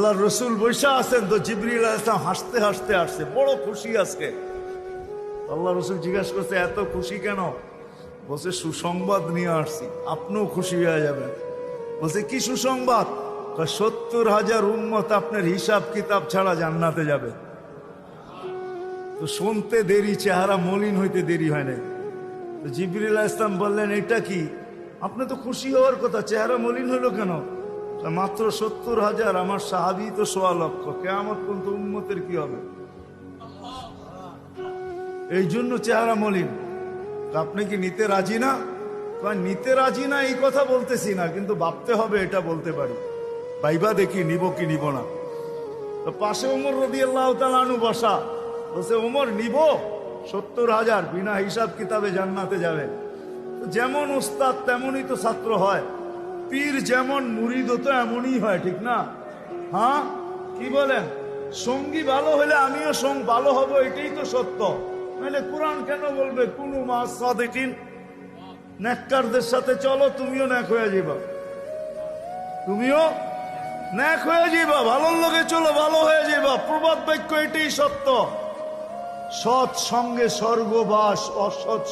আল্লাহর রসুল বৈশা আছেন তো জিবরিল আলাইহিস সালাম হাসতে হাসতে আসছে, বড় খুশি আজকে। আল্লাহ রসুল জিজ্ঞাসা করছে এত খুশি কেন? বলছে সুসংবাদ নিয়ে আসছি, আপনিও খুশি হয়ে যাবেন। বলছে কি সুসংবাদ? 70,000 উম্মত আপনার হিসাব কিতাব ছাড়া জান্নাতে যাবে। তো শুনতে দেরি, চেহারা মলিন হইতে দেরি হয় না। তো জিবরিল আলাইহিস সালাম বললেন এটা কি? আপনি তো খুশি হওয়ার কথা, চেহারা মলিন হলো কেন? মাত্র 70,000, আমার সাহাবী তো 1.25 লক্ষ, কিয়ামত পর্যন্ত উম্মতের কি হবে? এই জন্য চেহারা মলিন। আপনি কি নিতে রাজি না? নিতে রাজি না এই কথা বলতেছি না, কিন্তু ভাবতে হবে এটা বলতে পারি। ভাইবা দেখি নিব কি নিব না। তো পাশে ওমর রাদিয়াল্লাহু তাআলা আনহু বসা, বলছে ওমর নিব 70,000, বিনা হিসাব কিতাবে জান্নাতে যাবে। যেমন উস্তাদ তেমনই তো ছাত্র হয়, পীর যেমন মুরিদও তো এমনই হয়, ঠিক না? হ্যাঁ, কি বলেন? সঙ্গী ভালো হলে আমিও ভালো হব, এটাই তো সত্য। নাহলে কোরআন কেন বলবে কুনু মা'আস সাদিকিন? নেককারদের সাথে চলো, তুমিও নেক হয়ে যাবা, তুমিও নেক হয়ে যাবা। ভালোর লোকে চলো, ভালো হয়ে যাবা। প্রবাদ বাক্য এটাই সত্য। সৎ সঙ্গে স্বর্গবাস, অসৎ